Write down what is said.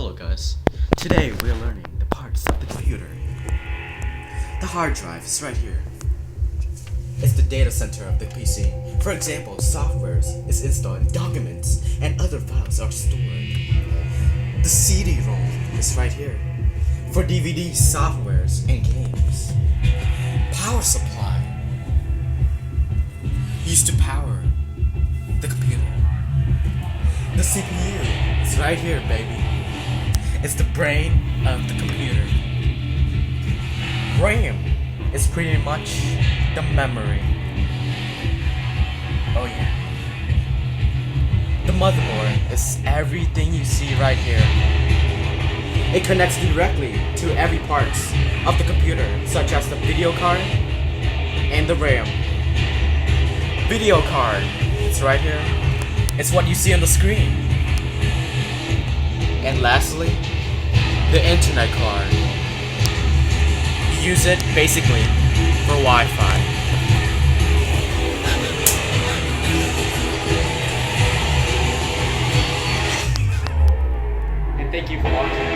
Hello guys. Today we are learning the parts of the computer. The hard drive is right here. It's the data center of the PC. For example, softwares is installed, documents and other files are stored. The CD-ROM is right here. For DVDs, softwares and games. Power supply used to power the computer. The CPU is right here, baby. It's the brain of the computer. RAM is pretty much the memory. Oh yeah. The motherboard is everything you see right here. It connects directly to every part of the computer, such as the video card and the RAM. Video card, it's right here. It's what you see on the screen. And lastly, the internet card. You use it basically for Wi-Fi. And thank you for watching.